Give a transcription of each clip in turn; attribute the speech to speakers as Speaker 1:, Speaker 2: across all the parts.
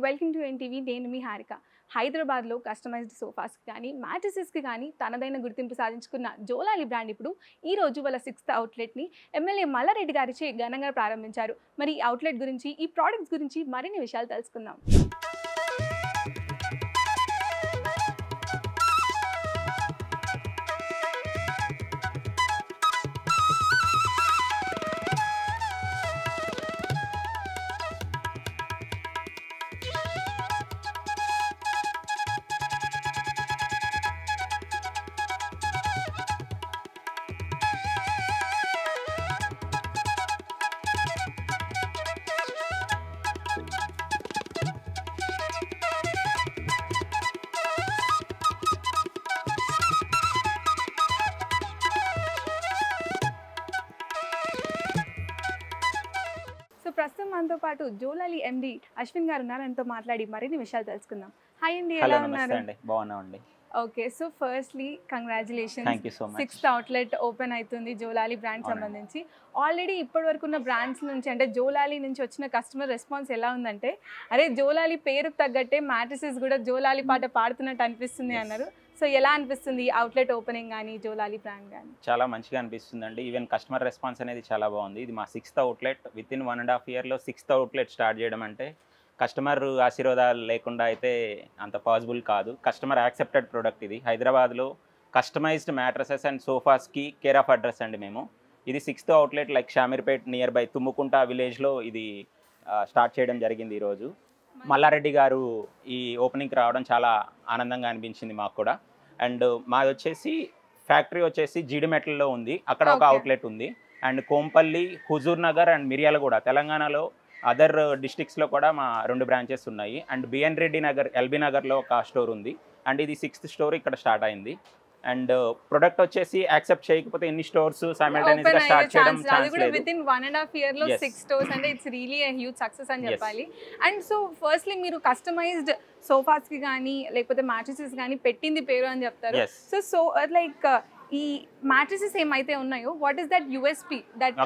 Speaker 1: Welcome to NTV. నేను మీ హారిక. హైదరాబాద్లో customized సోఫాస్కి కానీ మ్యాట్రెసెస్కి కానీ తనదైన గుర్తింపు సాధించుకున్న జోలాలి బ్రాండ్ ఇప్పుడు ఈ రోజు వాళ్ళ 6th అవుట్లెట్ని ఎమ్మెల్యే మల్లారెడ్డి గారిచే ఘనంగా ప్రారంభించారు. మరి ఈ అవుట్లెట్ గురించి, ఈ ప్రోడక్ట్స్ గురించి మరిన్ని విషయాలు తెలుసుకుందాం. సో ప్రస్తుతం మనతో పాటు జోలాలి ఎండి అశ్విన్ గారు ఉన్నారు. ఆయనతో మాట్లాడి మరిన్ని విషయాలు తెలుసుకుందాం. హాయ్ అండి, ఎలా ఉన్నారు?
Speaker 2: బాగున్నామండి.
Speaker 1: Okay, so firstly congratulations. 6th outlet open అవుతుంది జోలాలి బ్రాండ్ సంబంధించి. ఆల్రెడీ ఇప్పటి వరకు ఉన్న బ్రాండ్స్ నుంచి, అంటే జోలాలి నుంచి వచ్చిన కస్టమర్ రెస్పాన్స్ ఎలా ఉందంటే, అరే జోలాలి పేరుకు తగ్గట్టే మ్యాట్రెసెస్ కూడా జోలాలి పాట పాడుతున్నట్టు అనిపిస్తుంది అన్నారు. సో ఎలా అనిపిస్తుంది అవుట్లెట్ ఓపెనింగ్ కానీ జోలాలి బ్రాండ్ కానీ?
Speaker 2: చాలా మంచిగా అనిపిస్తుందండి. ఈవెన్ కస్టమర్ రెస్పాన్స్ అనేది చాలా బాగుంది. ఇది మా 6th outlet. With in 1.5 yearలో 6th outlet start చేయడం అంటే కస్టమర్ ఆశీర్వాదాలు లేకుండా అయితే అంత పాసిబుల్ కాదు. కస్టమర్ యాక్సెప్టెడ్ ప్రోడక్ట్ ఇది. హైదరాబాద్లో కస్టమైజ్డ్ మ్యాట్రసెస్ అండ్ సోఫాస్కి కేర్ ఆఫ్ అడ్రస్ అండి మేము. ఇది 6th outlet like Shamirpet near by Thummukunta విలేజ్లో ఇది స్టార్ట్ చేయడం జరిగింది ఈరోజు. మల్లారెడ్డి గారు ఈ ఓపెనింగ్కి రావడం చాలా ఆనందంగా అనిపించింది మాకు కూడా. అండ్ మాది వచ్చేసి ఫ్యాక్టరీ వచ్చేసి జీడిమెట్లలో ఉంది, అక్కడ ఒక అవుట్లెట్ ఉంది. అండ్ కోంపల్లి, హుజూర్ నగర్ అండ్ మిర్యాలగూడ, తెలంగాణలో అదర్ డిస్ట్రిక్ట్స్లో కూడా మా 2 బ్రాంచెస్ ఉన్నాయి. అండ్ బిఎన్ రెడ్డి నగర్, ఎల్బీ నగర్లో ఒక స్టోర్ ఉంది. అండ్ ఇది 6th స్టోర్ ఇక్కడ స్టార్ట్ అయింది. అండ్ ప్రొడక్ట్ వచ్చేసి యాక్సెప్ట్ చేయకపోతే ఎన్ని స్టోర్స్ సైమల్టేనియస్గా స్టార్ట్ చేయడం ఛాన్స్ లేదు.
Speaker 1: విత్ ఇన్ 1.5 yearలో 6 stores అంటే it's really a huge success అని చెప్పాలి. అండ్ సో ఫస్ట్లీ మీరు కస్టమైజ్డ్ సోఫాస్కి కానీ లేకపోతే మ్యాట్రెసెస్ కానీ పెట్టింది పేరు అని చెప్తారు. సో లైక్ ఈ మ్యాట్రెసెస్ ఏమైతే ఉన్నాయో, what is that USP that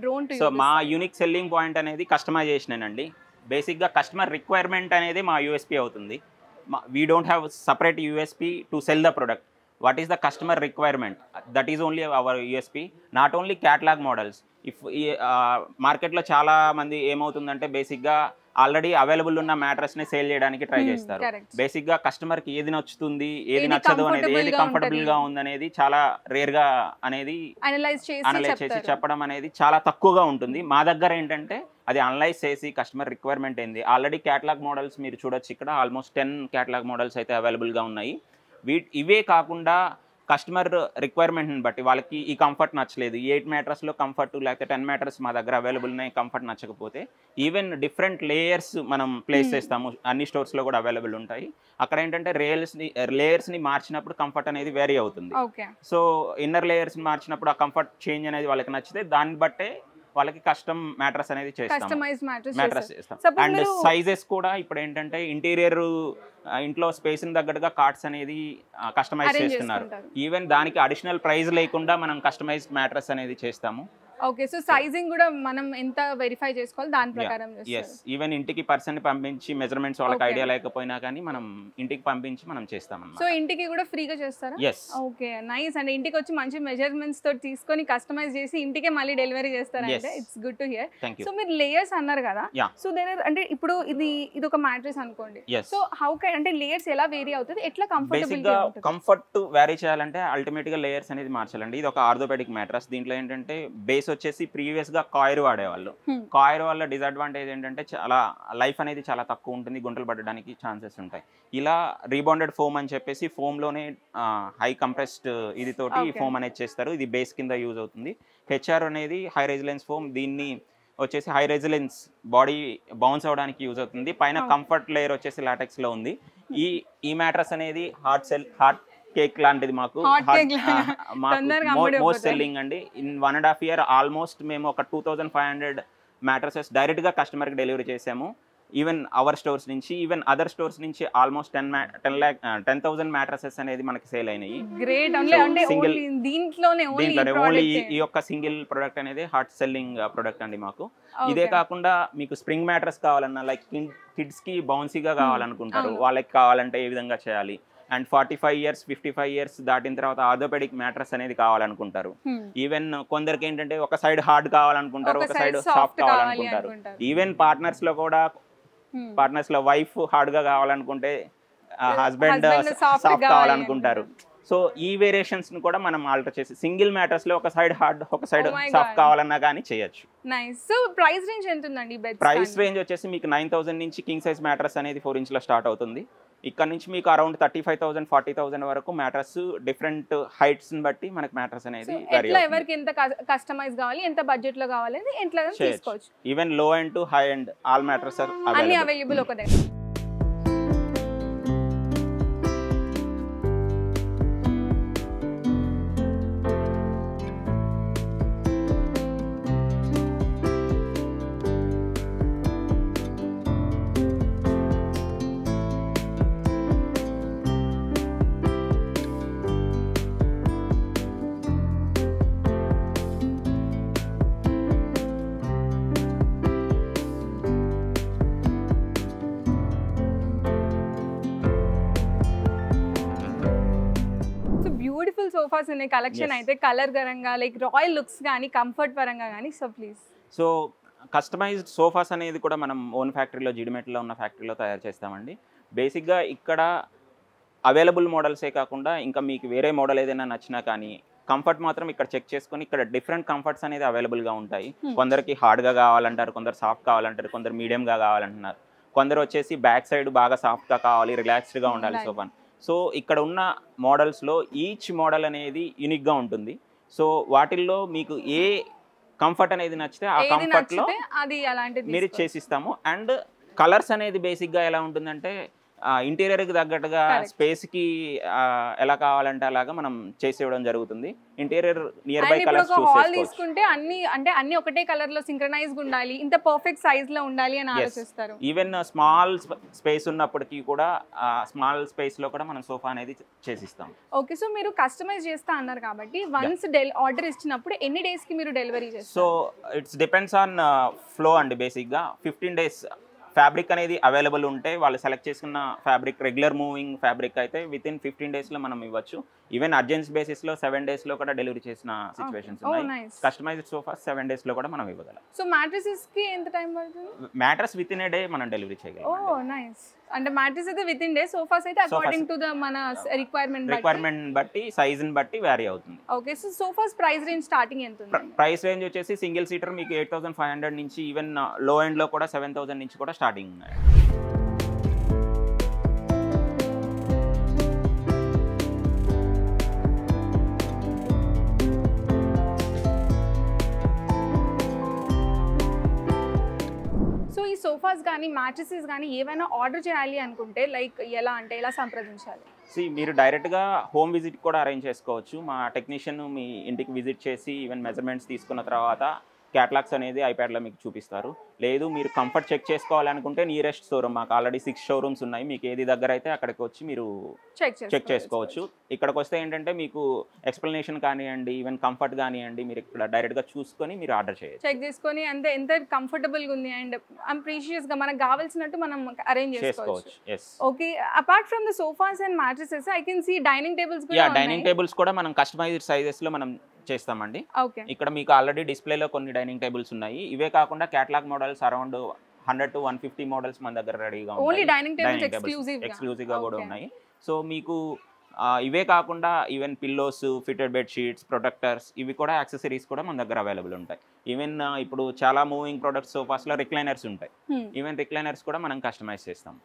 Speaker 1: drone to you?
Speaker 2: So మా యూనిక్ సెల్లింగ్ పాయింట్ అనేది కస్టమైజేషన్ అండి. బేసిక్గా కస్టమర్ రిక్వైర్మెంట్ అనేది మా యూఎస్పీ అవుతుంది. We don't have separate USP to cell the product. What is the customer requirement? That is only our USP. Not only catalog models. If మార్కెట్లో చాలా మంది ఏమవుతుందంటే బేసిక్గా ఆల్రెడీ అవైలబుల్ ఉన్న మ్యాట్రెస్ని సేల్ చేయడానికి ట్రై చేస్తారు. బేసిక్గా కస్టమర్కి ఏది నచ్చుతుంది, ఏది నచ్చదు అనేది, ఏది కంఫర్టబుల్గా ఉందనేది చాలా రేర్గా అనేది అనలైజ్ చేసి చెప్పడం అనేది చాలా తక్కువగా ఉంటుంది. మా దగ్గర ఏంటంటే అది అనలైజ్ చేసి కస్టమర్ రిక్వైర్మెంట్ ఏంది, ఆల్రెడీ క్యాటలాగ్ మోడల్స్ మీరు చూడొచ్చు. ఇక్కడ ఆల్మోస్ట్ 10 క్యాటలాగ్ మోడల్స్ అయితే అవైలబుల్గా ఉన్నాయి. ఇవే కాకుండా కస్టమర్ రిక్వైర్మెంట్ని బట్టి వాళ్ళకి ఈ కంఫర్ట్ నచ్చలేదు, 8 మ్యాట్రస్లో కంఫర్ట్ లేకపోతే 10 మ్యాట్రస్ మా దగ్గర అవైలబుల్ ఉన్నాయి, కంఫర్ట్ నచ్చకపోతే ఈవెన్ డిఫరెంట్ లేయర్స్ మనం ప్లేస్ చేస్తాము. అన్ని స్టోర్స్లో కూడా అవైలబుల్ ఉంటాయి. అక్కడ ఏంటంటే లేయర్స్ని మార్చినప్పుడు కంఫర్ట్ అనేది వేరీ అవుతుంది. సో ఇన్నర్ లేయర్స్ని మార్చినప్పుడు ఆ కంఫర్ట్ చేంజ్ అనేది వాళ్ళకి నచ్చితే దాన్ని బట్టే వాళ్ళకి కస్టమ్ మ్యాట్రస్ అనేది చేస్తాం. అండ్ సైజెస్ కూడా ఇప్పుడు ఏంటంటే ఇంటీరియర్ ఇంట్లో స్పేస్ని తగ్గట్టుగా కార్ట్స్ అనేది కస్టమైజ్ చేస్తున్నారు. ఈవెన్ దానికి అడిషనల్ ప్రైస్ లేకుండా మనం కస్టమైజ్డ్ మ్యాట్రస్ అనేది చేస్తాము.
Speaker 1: ఓకే, సో సైజింగ్ కూడా మనం ఎంత వెరిఫై చేసుకోవాలి దాని ప్రకారం?
Speaker 2: yes, ఈవెన్ ఇంటికి పర్సన్ పంపించి మెజర్మెంట్స్ వాళ్ళకి ఐడియా లేకపోయినా కానీ మనం ఇంటికి పంపించి మనం చేస్తాం.
Speaker 1: సో ఇంటికి కూడా ఫ్రీగా చేస్తారా?
Speaker 2: yes.
Speaker 1: Okay, nice. అంటే ఇంటికి వచ్చి మంచి మెజర్మెంట్స్ తో తీసుకొని కస్టమైజ్ చేసి ఇంటికే మళ్ళీ డెలివరీ చేస్తారంటే it's good to hear. So మీరు లేయర్స్ అన్నారు కదా, సో దేర్ అంటే ఇప్పుడు ఇది ఒక మ్యాట్రెస్ అనుకోండి. సో హౌ కెన్ అంటే లేయర్స్ ఎలా వేరీ అవుతుంది, ఎట్లా కంఫర్టబుల్ గా ఉంటుంది?
Speaker 2: కంఫర్ట్ వేరీ చేయాలంటే అల్టిమేట్ గా లేయర్స్ అనేది మార్చాలండి. ఇది ఒక ఆర్థోపెడిక్ మ్యాట్రస్. దీంట్లో ఏంటంటే బేస్ వచ్చేసి ప్రీవియస్ గా కాయిర్ వాడేవాళ్ళు. కాయిర్ వల్ల డిసడ్వాంటేజ్ ఏంటంటే చాలా లైఫ్ అనేది చాలా తక్కువ ఉంటుంది, గుంటలు పడడానికి ఛాన్సెస్ ఉంటాయి. ఇలా రీబౌండెడ్ ఫోమ్ అని చెప్పేసి ఫోమ్ లోనే హై కంప్రెస్డ్ ఇది తోటి ఫోమ్ అనేది చేస్తారు. ఇది బేస్ కింద యూజ్ అవుతుంది. హెచ్ఆర్ అనేది హై రెసిలెన్స్ ఫోమ్. దీన్ని వచ్చేసి హై రెసిలెన్స్ బాడీ బౌన్స్ అవడానికి యూజ్ అవుతుంది. పైన కంఫర్ట్ లేయర్ వచ్చేసి లాటెక్స్ లో ఉంది. ఈ మ్యాట్రస్ అనేది హార్ట్ కేక్ లాంటిది. మాకు మోస్ట్ సెల్లింగ్ అండి. ఇన్ 1.5 year ఆల్మోస్ట్ మేము ఒక 2500 మ్యాట్రసెస్ డైరెక్ట్గా కస్టమర్కి డెలివరీ చేసాము. ఈవెన్ అవర్ స్టోర్స్ నుంచి ఈవెన్ అదర్ స్టోర్స్ నుంచి ఆల్మోస్ట్ 10,000 మ్యాట్రసెస్ అనేది మనకి సేల్ అయినాయి.
Speaker 1: గ్రేట్. అంటే దీంట్లోనే
Speaker 2: ఓన్లీ ఈ యొక్క సింగిల్ ప్రొడక్ట్ అనేది హాట్ సెల్లింగ్ ప్రొడక్ట్ అండి మాకు. ఇదే కాకుండా మీకు స్ప్రింగ్ మ్యాట్రస్ కావాలన్నా, లైక్ కిడ్స్ కి బౌన్సీగా కావాలనుకుంటారు, వాళ్ళకి కావాలంటే ఏ విధంగా చేయాలి. అండ్ 45 years 55 years దాటిన తర్వాత ఆర్థోపెడిక్ మ్యాట్రస్ అనేది కావాలనుకుంటారు. ఈవెన్ కొందరికి ఏంటంటే ఒక సైడ్ హార్డ్ కావాలనుకుంటారు, ఒక సైడ్ సాఫ్ట్ కావాలనుకుంటారు. ఈవెన్ పార్ట్నర్స్ లో వైఫ్ హార్డ్ గా కావాలనుకుంటే హస్బెండ్ సాఫ్ట్ కావాలనుకుంటారు. సో ఈ వేరియేషన్స్ ని కూడా మనం ఆల్టర్ చేసి సింగిల్ మ్యాటర్స్ లో ఒక సైడ్ హార్డ్ ఒక సైడ్ సాఫ్ట్ కావాలన్నా కానీ చేయొచ్చు.
Speaker 1: నైస్. సో ప్రైస్ రేంజ్ ఎంత ఉందండి బెడ్స్?
Speaker 2: ప్రైస్ రేంజ్ వచ్చేసి మీకు 9,000 నుంచి కింగ్ సైజ్ మ్యాట్రస్ అనేది 4 inch లో స్టార్ట్ అవుతుంది. ఇక్కడ నుంచి మీకు అరౌండ్ 35,000 40,000 వరకు మ్యాట్రస్ డిఫరెంట్ హైట్స్ ని బట్టి మనకి మ్యాట్రస్ అనేది వేరీ అవుతుంది.
Speaker 1: ఎవరికి ఎంత కస్టమైజ్ కావాలి, ఎంత బడ్జెట్ లో కావాలి అని ఎట్లా తీసుకోవచ్చు.
Speaker 2: Even low end to high end all mattress are
Speaker 1: అన్ని అవైలబుల్ ఒక దగ్గర. బ్యూటిఫుల్ సోఫాస్ ఉన్నాయి కలెక్షన్ అయితే, కలర్ పరంగా లైక్ రాయల్ లుక్స్ కానీ కంఫర్ట్ పరంగా కానీ. So please.
Speaker 2: So customized sofas అనేది కూడా మనం ఓన్ ఫ్యాక్టరీలో జీడిమెట్లో ఉన్న ఫ్యాక్టరీలో తయారు చేస్తామండి. బేసిక్గా ఇక్కడ అవైలబుల్ మోడల్సే కాకుండా ఇంకా మీకు వేరే మోడల్ ఏదైనా నచ్చినా కానీ కంఫర్ట్ మాత్రం ఇక్కడ చెక్ చేసుకొని ఇక్కడ డిఫరెంట్ కంఫర్ట్స్ అనేది అవైలబుల్గా ఉంటాయి. కొందరికి హార్డ్గా కావాలంటారు, కొందరు సాఫ్ట్ కావాలంటారు, కొందరు మీడియంగా కావాలంటున్నారు, కొందరు వచ్చేసి బ్యాక్ సైడ్ బాగా సాఫ్ట్గా కావాలి, రిలాక్స్డ్గా ఉండాలి సోఫా. సో ఇక్కడ ఉన్న మోడల్స్లో ఈచ్ మోడల్ అనేది యూనిక్గా ఉంటుంది. సో వాటిల్లో మీకు ఏ కంఫర్ట్ అనేది నచ్చితే ఆ కంఫర్ట్లో మీరు చేసిస్తాము. అండ్ కలర్స్ అనేది బేసిక్గా ఎలా ఉంటుందంటే ఇంటీరియర్కి తగ్గట్టుగా స్పేస్కి ఎలా కావాలంటే అలాగా మనం చేసేయడం జరుగుతుంది. ఇంటీరియర్ నియర్ బై కలర్స్
Speaker 1: తీసుకుంటే అన్ని ఒకటే కలర్ లో సింక్రనైజ్డ్ ఉండాలి, ఇంత పర్ఫెక్ట్ సైజ్ లో ఉండాలి అని ఆలోచిస్తారు.
Speaker 2: ఈవెన్ స్మాల్ స్పేస్ ఉన్నప్పటికీ కూడా స్మాల్ స్పేస్ లో కూడా మనం సోఫా అనేది చేసిస్తాం.
Speaker 1: ఓకే. సో మీరు కస్టమైజ్ చేస్తా అన్నారు కాబట్టి వన్స్ ఆర్డర్ ఇచ్చినప్పుడు ఎన్ని డేస్ కి మీరు డెలివరీ చేస్తారు?
Speaker 2: So it's depends on flow అండి. బేసిక్గా 15 days ఫ్యాబ్రిక్ అనేది అవైలబుల్ ఉంటే వాళ్ళు సెలెక్ట్ చేసుకున్న ఫ్యాబ్రిక్ రెగ్యులర్ మూవింగ్ ఫ్యాబ్రిక్ అయితే వితిన్ 15 days మనం ఇవ్వచ్చు. ఈవెన్ అర్జెన్సీ బేసిస్లో 7 days కూడా డెలివరీ చేసిన సిచ్యువేషన్స్ ఉన్నాయి. కస్టమైజ్డ్ సోఫాస్ 7 days కూడా మనం ఇవ్వగలం.
Speaker 1: సో మ్యాట్రెసెస్కి ఎంత టైం పడుతుంది?
Speaker 2: మ్యాట్రెస్ వితిన్ ఏ డే మనం డెలివరీ చేయగలం.
Speaker 1: ఓ నైస్. అంటే మ్యాట్రెస్ అయితే వితిన్ డే, సోఫాస్ అయితే అకార్డింగ్ టు ద మన రిక్వైర్మెంట్
Speaker 2: బట్టి సైజ్ ని బట్టి వేరీ అవుతుంది.
Speaker 1: Okay. So sofas price range starting ఎంత ఉంది?
Speaker 2: ప్రైస్ రేంజ్ వచ్చేసి సింగిల్ సీటర్ మీకు 8,500 నుంచి ఈవెన్ లో ఎండ్ లో కూడా 7,000 నుంచి కూడా స్టార్టింగ్ ఉన్నాయి.
Speaker 1: ఈ సోఫాస్ కానీ మ్యాట్రెసెస్ కానీ ఏమైనా ఆర్డర్ చేయాలి అనుకుంటే లైక్ ఎలా సంప్రదించాలి?
Speaker 2: మీరు డైరెక్ట్గా హోమ్ విజిట్ కూడా అరేంజ్ చేసుకోవచ్చు. మా టెక్నీషియన్ మీ ఇంటికి విజిట్ చేసి ఈవెన్ మెజర్మెంట్స్ తీసుకున్న తర్వాత క్యాటలాగ్స్ అనేది ఐప్యాడ్లో మీకు చూపిస్తారు. లేదు మీరు కంఫర్ట్ చెక్ చేసుకోవాలనుకుంటే నియరెస్ట్ షోరూమ్, మాకు ఆల్రెడీ 6 showrooms ఉన్నాయి, మీకు ఏది దగ్గర అయితే అక్కడికి వచ్చి మీరు చెక్ చేసుకోవచ్చు. ఇక్కడికి వస్తే ఏంటంటే మీకు ఎక్స్ప్లెనేషన్ కానివ్వండి, ఈవెన్ కంఫర్ట్ కానివ్వండి, మీరు ఇక్కడ డైరెక్ట్గా చూసుకొని మీరు ఆర్డర్ చేయొచ్చు.
Speaker 1: చెక్ చేసుకొని అంతే ఎంత కంఫర్టబుల్గా ఉంది అండ్ ప్రీషియస్గా మనకు కావాల్సినట్టు మనం అరేంజ్ చేసుకోవచ్చు. Okay. Apart from the sofas and mattresses I can see dining tables కూడా.
Speaker 2: డైనింగ్ టేబుల్స్ కూడా మనం కస్టమైజ్డ్ సైజెస్లో మనం చేస్తామండి. ఇక్కడ మీకు ఆల్రెడీ డిస్ప్లేలో కొన్ని డైనింగ్ టేబుల్స్ ఉన్నాయి. ఇవే కాకుండా catalogue models around 100 to 150 models మన దగ్గర రెడీగా ఉన్నాయి. ఎక్స్క్లూజివ్ గా కూడా ఉన్నాయి. సో మీకు ఇవే కాకుండా even pillows, fitted bed sheets, protectors, ఇవి కూడా యాక్సెసరీస్ కూడా మన దగ్గర అవైలబుల్ ఉంటాయి. ఈవెన్ ఇప్పుడు చాలా మూవింగ్ ప్రొడక్ట్స్ సోఫాస్ లో రిక్లైనర్స్ ఉంటాయి. ఈవెన్ రిక్లైనర్స్ కూడా మనం కస్టమైజ్ చేస్తాం.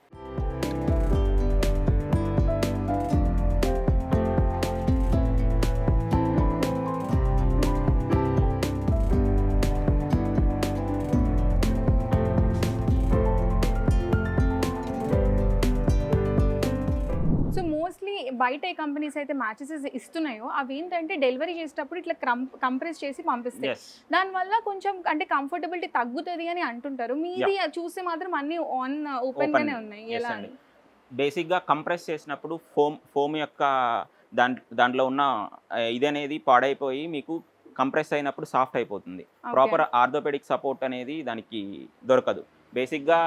Speaker 1: బయట ఏ కంపెనీస్ అయితే మ్యాట్రెసెస్ ఇస్తున్నాయో అవి ఏంటంటే డెలివరీ చేసేటప్పుడు ఇట్లా కంప్రెస్ చేసి పంపిస్తాయి, దానివల్ల కొంచెం అంటే కంఫర్టబిలిటీ తగ్గుతుంది అని అంటుంటారు. మీది చూస్తే మాత్రం అన్ని ఓపెన్ గానే ఉన్నాయి. ఎలా?
Speaker 2: బేసిక్గా కంప్రెస్ చేసినప్పుడు ఫోమ్ యొక్క దాంట్లో ఉన్న ఇది అనేది పాడైపోయి మీకు కంప్రెస్ అయినప్పుడు సాఫ్ట్ అయిపోతుంది. ప్రాపర్ ఆర్థోపెడిక్ సపోర్ట్ అనేది దానికి దొరకదు. బేసిక్గా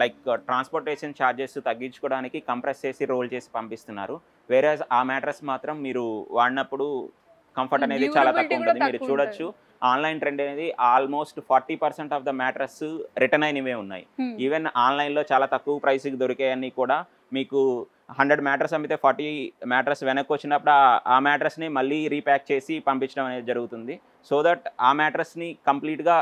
Speaker 2: లైక్ ట్రాన్స్పోర్టేషన్ ఛార్జెస్ తగ్గించుకోవడానికి కంప్రెస్ చేసి రోల్ చేసి పంపిస్తున్నారు. వేరే ఆ మ్యాట్రెస్ మాత్రం మీరు వాడినప్పుడు కంఫర్ట్ అనేది చాలా తక్కువ ఉంటుంది. మీరు చూడొచ్చు ఆన్లైన్ ట్రెండ్ అనేది almost 40% of the mattress return అయినవే ఉన్నాయి. ఈవెన్ ఆన్లైన్లో చాలా తక్కువ ప్రైస్కి దొరికేవన్నీ కూడా మీకు 100 మ్యాట్రెస్ అమ్మితే 40 మ్యాట్రెస్ వెనక్కి వచ్చినప్పుడు ఆ మ్యాట్రెస్ని మళ్ళీ రీప్యాక్ చేసి పంపించడం అనేది జరుగుతుంది. సో దట్ ఆ మ్యాట్రెస్ని కంప్లీట్గా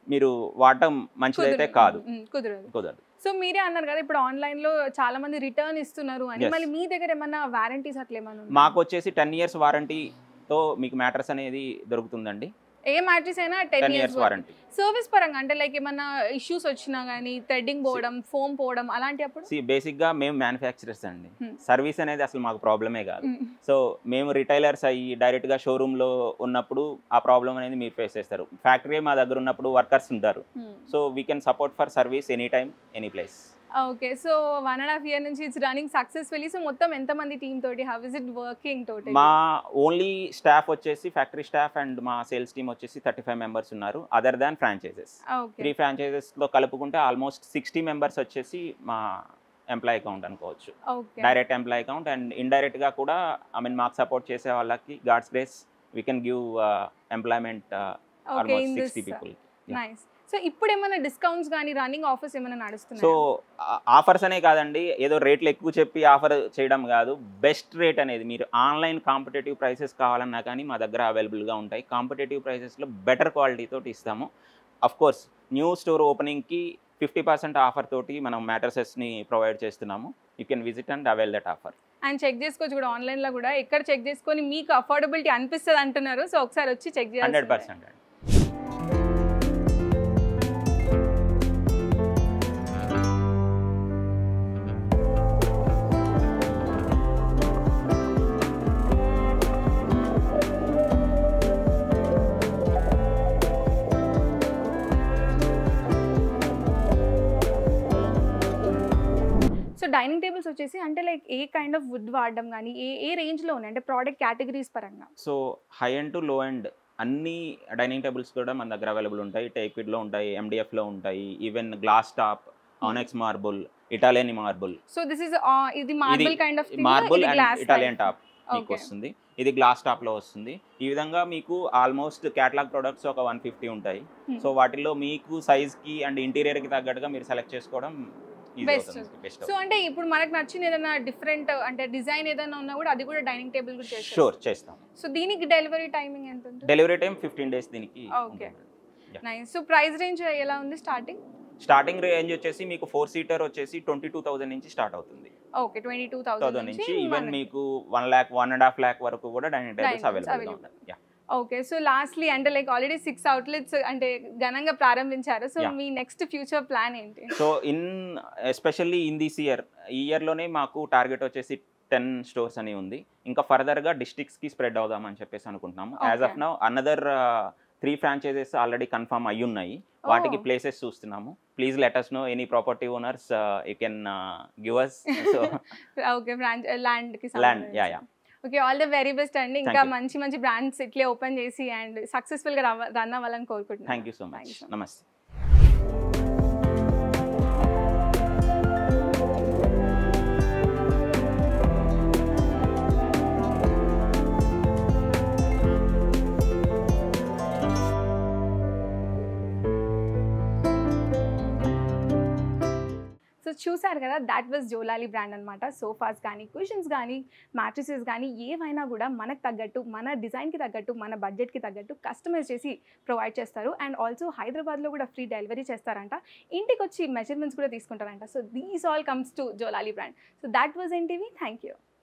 Speaker 2: మీరు వాడటం మంచిదైతే కాదు, కుదరదు.
Speaker 1: సో మీరే అన్నారు కదా ఇప్పుడు ఆన్లైన్లో చాలా మంది రిటర్న్ ఇస్తున్నారు అని, మళ్ళీ మీ దగ్గర ఏమన్నా వారంటీస్ అట్లా ఏమన్నా?
Speaker 2: మాకు వచ్చేసి 10 years వారంటీతో మీకు మ్యాట్రెస్ అనేది దొరుకుతుందండి.
Speaker 1: ఏ మ్యాట్రెస్ అయినా 10 years
Speaker 2: వారంటీ.
Speaker 1: సర్వీస్ పరంగా అంటే లైక్ ఏమన్నా ఇష్యూస్ వచ్చినా కానీ థ్రెడ్డింగ్ పోవడం, ఫోమ్ పోవడం అలాంటి అప్పుడు?
Speaker 2: బేసిక్గా మేము మ్యానుఫ్యాక్చరర్స్ అండి, సర్వీస్ అనేది అసలు మాకు ప్రాబ్లమే కాదు. సో మేము రిటైలర్స్ అయ్యి డైరెక్ట్గా షోరూంలో ఉన్నప్పుడు ఆ ప్రాబ్లం అనేది మీరు ఫేస్ చేస్తారు. ఫ్యాక్టరీ మా దగ్గర ఉన్నప్పుడు వర్కర్స్ ఉంటారు. So we can support for service any time any place.
Speaker 1: Okay, so 1.5 year నుంచి ఇట్స్ రన్నింగ్ సక్సెస్ఫుల్లీ. సో మొత్తం ఎంతమంది టీమ్ తోటి, how is it working total?
Speaker 2: మా ఓన్లీ స్టాఫ్ వచ్చేసి ఫ్యాక్టరీ స్టాఫ్ అండ్ మా సేల్స్ టీమ్ వచ్చేసి 35 members ఉన్నారు, other than franchises. 3 franchises-లో కలుపుకుంటే ఆల్మోస్ట్ 60 members వచ్చేసి మా ఎంప్లాయీ అకౌంట్ అనుకోవచ్చు. డైరెక్ట్ ఎంప్లాయీ అకౌంట్ అండ్ ఇండైరెక్ట్గా కూడా మాకు సపోర్ట్ చేసే వాళ్ళకి God's grace we can give employment almost 60 people.
Speaker 1: Nice. So ఇప్పుడు ఏమైనా డిస్కౌంట్స్ కానీ రన్నింగ్ ఆఫర్స్ ఏమైనా నడుస్తున్నాయా?
Speaker 2: సో ఆఫర్స్ అనే కాదండి, ఏదో రేట్లు ఎక్కువ చెప్పి ఆఫర్ చేయడం కాదు. బెస్ట్ రేట్ అనేది మీరు ఆన్లైన్ కాంపిటేటివ్ ప్రైసెస్ కావాలన్నా కానీ మా దగ్గర అవైలబుల్గా ఉంటాయి. కాంపిటేటివ్ ప్రైసెస్లో బెటర్ క్వాలిటీతో ఇస్తాము. అఫ్ కోర్స్ న్యూ స్టోర్ ఓపెనింగ్కి 50% ఆఫర్ తోటి మనం మ్యాట్రెసెస్ని ప్రొవైడ్ చేస్తున్నాము. You can visit and avail that offer.
Speaker 1: And check చేసుకోవచ్చు కూడా ఆన్లైన్లో కూడా, ఎక్కడ చెక్ చేసుకొని మీకు అఫోర్డబిలిటీ అనిపిస్తుంది అంటున్నారు. సో ఒకసారి వచ్చి చెక్ చేయాలి.
Speaker 2: 100%.
Speaker 1: డైనింగ్ టేబుల్స్ వచ్చేసి అంటే like a kind of wood వాడడం కానీ ఏ రేంజ్లో ఉన్నాయి అంటే ప్రోడక్ట్ కేటగిరీస్ పరంగా?
Speaker 2: So high end to low end అన్ని డైనింగ్ టేబుల్స్ కూడా మన దగ్గర అవైలబుల్ ఉంటాయి. టేక్విడ్లో ఉంటాయి, MDFలో ఉంటాయి, even glass top, onyx marble, Italian marble.
Speaker 1: So this is ఇది marble kind of
Speaker 2: marble and Italian top మీకు వస్తుంది. ఇది గ్లాస్ టాప్లో వస్తుంది. ఈ విధంగా మీకు ఆల్మోస్ట్ క్యాటలాగ్ ప్రొడక్ట్స్ ఒక 150 ఉంటాయి. సో వాటిల్లో మీకు సైజ్కి అండ్ ఇంటీరియర్కి తగ్గట్టుగా మీరు సెలెక్ట్ చేసుకోవడం
Speaker 1: బెస్ట్. సో అంటే ఇప్పుడు మనకు నచ్చిన ఏదైనా డిఫరెంట్ అంటే డిజైన్ ఏదైనా ఉన్నా కూడా అది కూడా డైనింగ్ టేబుల్ కూడా చేస్తాం.
Speaker 2: షూర్ చేస్తాం.
Speaker 1: సో దీనికి డెలివరీ టైమింగ్ ఎంత ఉంటుంది?
Speaker 2: డెలివరీ టైం 15 days దీనికి.
Speaker 1: Okay, nice. So price range ఎలా ఉంది?
Speaker 2: స్టార్టింగ్ రేంజ్ వచ్చేసి మీకు 4-seater వచ్చేసి 22,000 నుంచి స్టార్ట్ అవుతుంది.
Speaker 1: ఓకే, 22,000
Speaker 2: నుంచి ఈవెన్ మీకు 1 lakh 1.5 lakh వరకు కూడా డైనింగ్ టేబుల్స్ అవైలబుల్ ఉంటాయి.
Speaker 1: ఓకే, సో లాస్ట్లీ అంటే లైక్ ఆల్రెడీ 6 outlets అంటే ఘనంగా ప్రారంభించారు. సో మీ నెక్స్ట్ ఫ్యూచర్ ప్లాన్ ఏంటి?
Speaker 2: So especially in this year, ఈ ఇయర్లోనే మాకు టార్గెట్ వచ్చేసి 10 stores అని ఉంది. ఇంకా ఫర్దర్గా డిస్ట్రిక్ట్స్కి స్ప్రెడ్ అవుదామని చెప్పేసి అనుకుంటున్నాము. As of now another 3 franchises already confirm అయ్యి ఉన్నాయి. వాటికి ప్లేసెస్ చూస్తున్నాము. Please let us know any property owners you can give us. So
Speaker 1: okay, land. Okay, all the very best అండి. ఇంకా మంచి మంచి బ్రాండ్స్ ఇట్లే ఓపెన్ చేసి అండ్ సక్సెస్ఫుల్గా రన్ అవ్వాలని కోరుకుంటున్నాను.
Speaker 2: Thank you so much. నమస్తే.
Speaker 1: సో చూసారు కదా, దాట్ వాజ్ జోలాలి బ్రాండ్ అనమాట. సోఫాస్ కానీ, కుషన్స్ కానీ, మ్యాట్రిసెస్ కానీ ఏవైనా కూడా మనకు తగ్గట్టు, మన డిజైన్కి తగ్గట్టు, మన బడ్జెట్కి తగ్గట్టు కస్టమైజ్ చేసి ప్రొవైడ్ చేస్తారు. అండ్ ఆల్సో హైదరాబాద్లో కూడా ఫ్రీ డెలివరీ చేస్తారంట. ఇంటికి వచ్చి మెజర్మెంట్స్ కూడా తీసుకుంటారంట. So these all comes to Jolali brand. So that was NTV. Thank you.